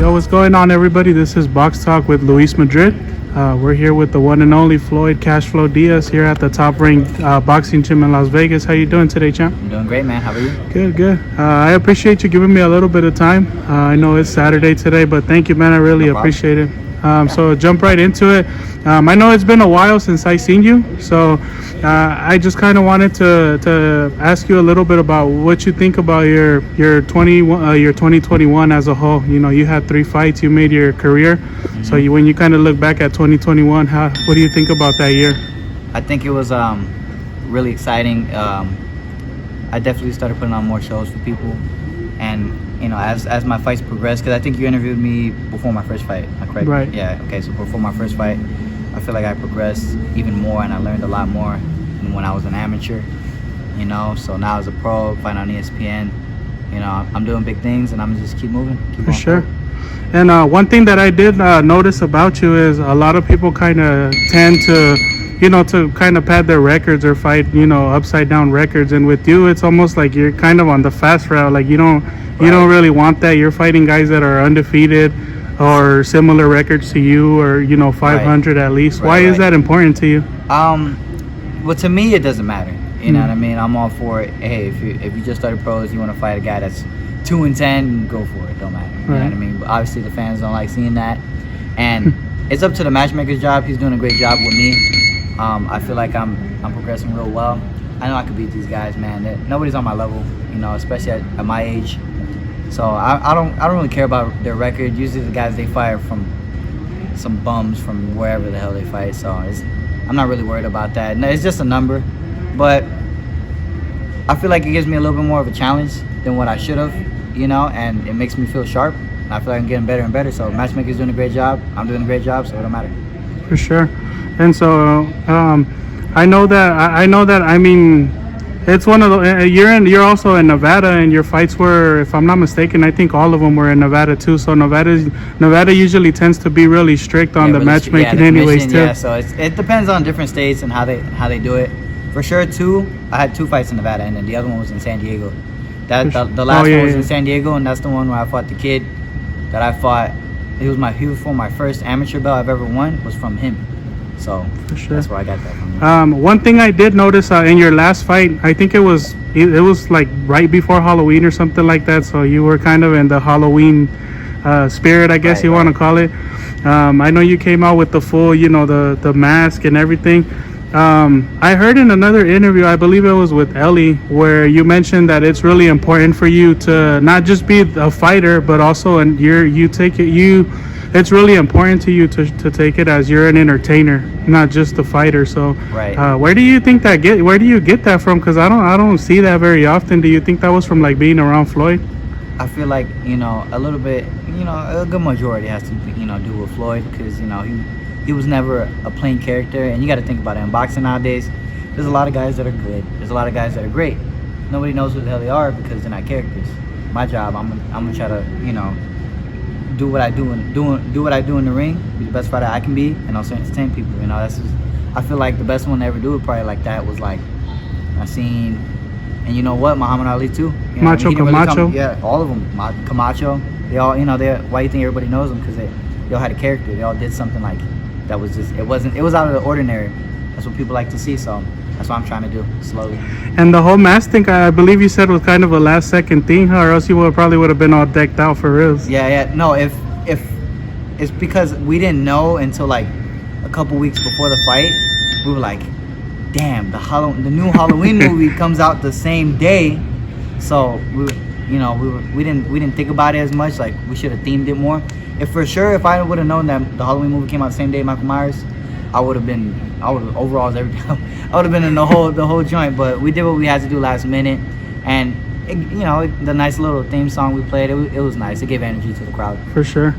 Yo, what's going on, everybody? This is Box Talk with Luis Madrid. We're here with the one and only Floyd Cashflow Diaz here at the top-ranked boxing gym in Las Vegas. How you doing today, champ? I'm doing great, man. How are you? Good, good. I appreciate you giving me a little bit of time. I know it's Saturday today, but thank you, man. I really appreciate it. So jump right into it. I know it's been a while since I seen you, so I just kind of wanted to ask you a little bit about what you think about your 2021 as a whole. You know, you had 3 fights, you made your career. Mm-hmm. So when you kind of look back at 2021, what do you think about that year? I think it was really exciting. I definitely started putting on more shows for people, and you know, as my fights progressed, because I think you interviewed me before my first fight, am I correct? Right. Yeah, okay, so before my first fight, I feel like I progressed even more and I learned a lot more than when I was an amateur, you know, so now as a pro, fighting on ESPN, you know, I'm doing big things and I'm just keep moving. For sure. And one thing that I did notice about you is a lot of people kind of tend to, you know, to kind of pad their records or fight, you know, upside down records. And with you, it's almost like you're kind of on the fast route. Like you don't really want that. You're fighting guys that are undefeated or similar records to you, or you know, 500 at least. Why is that important to you? Well, to me, it doesn't matter. You know what I mean? I'm all for it. Hey, if you just started pros, you want to fight a guy that's 2-10, go for it. Don't matter. You know what I mean? But obviously, the fans don't like seeing that, and it's up to the matchmaker's job. He's doing a great job with me. I feel like I'm progressing real well. I know I could beat these guys, man. Nobody's on my level, you know, especially at my age. So I don't really care about their record. Usually the guys they fight are from some bums from wherever the hell they fight. So I'm not really worried about that. No, it's just a number, but I feel like it gives me a little bit more of a challenge than what I should have, you know, and it makes me feel sharp. And I feel like I'm getting better and better. So matchmaker's doing a great job. I'm doing a great job, so it don't matter. For sure. And so I know that. I mean, it's one of the. You're also in Nevada, and your fights were, if I'm not mistaken, I think all of them were in Nevada too. So Nevada usually tends to be really strict on the matchmaking, anyways too. Yeah, so it depends on different states and how they do it. For sure, I had 2 fights in Nevada, and then the other one was in San Diego. The last one was in San Diego, and that's the one where I fought the kid that I fought. He was for my first amateur belt I've ever won was from him. So for sure, that's where I got that from. One thing I did notice in your last fight, I think it was like right before Halloween or something like that. So you were kind of in the Halloween spirit, I guess you want to call it. I know you came out with the full, you know, the mask and everything. I heard in another interview, I believe it was with Ellie, where you mentioned that it's really important for you to not just be a fighter, but also it's really important to you to take it as you're an entertainer, not just a fighter. So where do you think where do you get that from? Because I don't see that very often. Do you think that was from like being around Floyd? I feel like, you know, a little bit, you know, a good majority has to, you know, do with Floyd, because, you know, he was never a plain character. And you got to think about it, in boxing nowadays, there's a lot of guys that are good, there's a lot of guys that are great. Nobody knows who the hell they are because they're not characters. My job, I'm gonna try to, you know, do what I do in the ring, be the best fighter I can be, and also entertain people. You know, I feel like the best one to ever do it probably like that was like I seen, and you know what, Muhammad Ali too. You know, Camacho. Yeah, all of them. Camacho. They all, you know, why you think everybody knows them? Because they all had a character. They all did something like that was just it was out of the ordinary. That's what people like to see. So that's what I'm trying to do slowly. And the whole mask thing, I believe you said, was kind of a last second thing, or else you probably would have been all decked out for reals. Yeah. No, if it's because we didn't know until like a couple weeks before the fight. We were like, damn, the new Halloween movie comes out the same day. So we didn't think about it as much. Like, we should have themed it more. If I would have known that the Halloween movie came out the same day, Michael Myers, I would have overalls every time. I would have been in the whole joint. But we did what we had to do last minute, and the nice little theme song we played, it was nice. It gave energy to the crowd. For sure.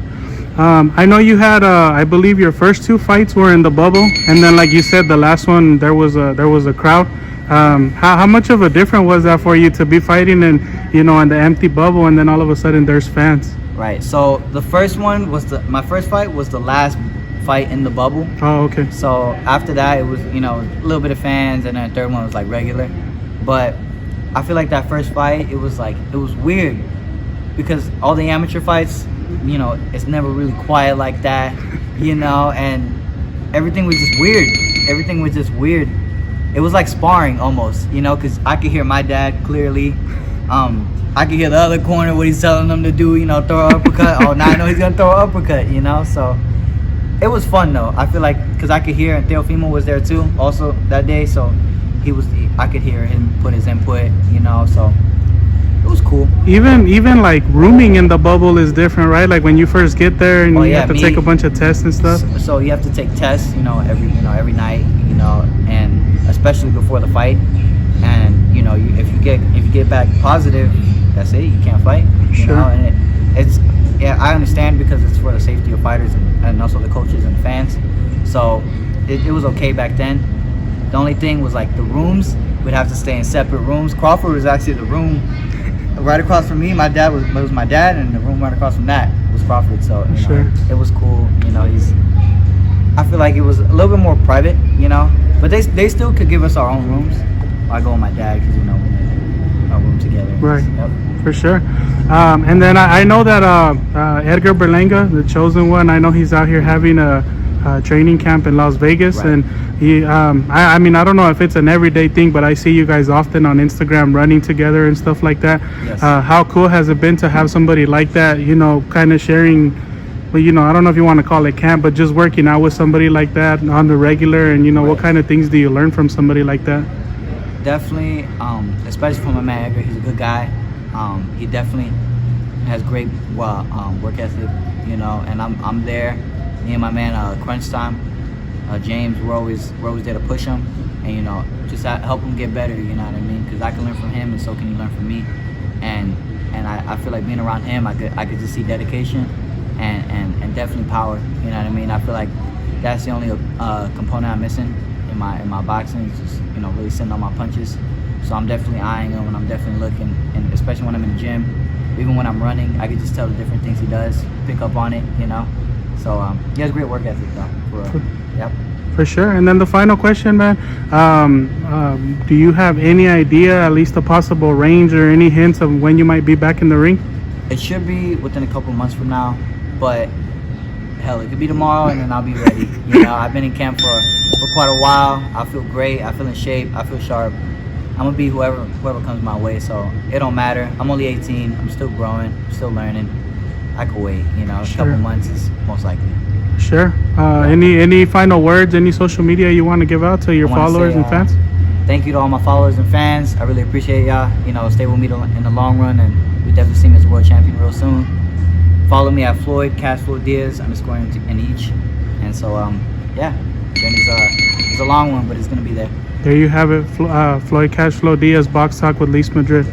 I know you had, I believe your first 2 fights were in the bubble, and then like you said, the last one there was a crowd. How much of a difference was that for you to be fighting in the empty bubble, and then all of a sudden there's fans? Right. So the first one was my first fight was the last fight in the bubble. Oh, okay. So after that, it was, a little bit of fans, and then the third one was like regular. But I feel like that first fight, it was weird, because all the amateur fights, you know, it's never really quiet like that, you know, and everything was just weird. Everything was just weird. It was like sparring almost, you know, because I could hear my dad clearly. I could hear the other corner what he's telling them to do, you know, throw an uppercut. Oh, now I know he's gonna throw an uppercut, you know. So it was fun though. I feel like because I could hear, and Teofimo was there too, also that day. So I could hear him put his input, you know. So it was cool. Even like rooming in the bubble is different, right? Like when you first get there and you have to take a bunch of tests and stuff. So you have to take tests, you know, every night, you know, and especially before the fight. And you know, if you get back positive, that's it. You can't fight. You know, and it's I understand because it's for the safety of fighters and also the coaches and fans. So it was okay back then. The only thing was like the rooms. We'd have to stay in separate rooms. Crawford was actually the room right across from me. My dad was my dad, and the room right across from that was Crawford. So you know, it was cool. You know, I feel like it was a little bit more private. You know, but they still could give us our own rooms. I go with my dad because, you know, we made our room together. Right. Yep. For sure. And then I know that Edgar Berlanga, the chosen one, I know he's out here having a training camp in Las Vegas. Right. And he, I mean, I don't know if it's an everyday thing, but I see you guys often on Instagram running together and stuff like that. Yes. How cool has it been to have somebody like that, you know, kind of sharing, well, you know, I don't know if you want to call it camp, but just working out with somebody like that on the regular, and, you know, what kind of things do you learn from somebody like that? Definitely, especially from my man Edgar. He's a good guy. He definitely has great work ethic, you know. And I'm there. Me and my man Crunch Time, James, we're always there to push him, and you know, just help him get better. You know what I mean? Because I can learn from him, and so can he learn from me. And I feel like being around him, I could just see dedication and definitely power. You know what I mean? I feel like that's the only component I'm missing in my boxing. It's just, you know, really sitting on my punches. So I'm definitely eyeing him, and I'm definitely looking, and especially when I'm in the gym, even when I'm running, I can just tell the different things he does, pick up on it, you know. So he has great work ethic though. Yep. For sure. And then the final question, man, do you have any idea, at least a possible range or any hints of when you might be back in the ring? It should be within a couple months from now, but hell, it could be tomorrow, and then I'll be ready. You know, I've been in camp for quite a while. I feel great. I feel in shape. I feel sharp. I'm gonna be whoever comes my way. So it don't matter. I'm only 18. I'm still growing. I'm still learning. I could wait. You know, a couple months is most likely. Sure. Any final words? Any social media you want to give out to your followers and fans? Thank you to all my followers and fans. I really appreciate y'all. You know, stay with me in the long run, and we definitely see me as a world champion real soon. Follow me at Floyd Cashflow Diaz _ in each. And so yeah, journey's a long one, but it's gonna be there. There you have it, Floyd Cashflow Diaz, Box Talk with Luis Madrid.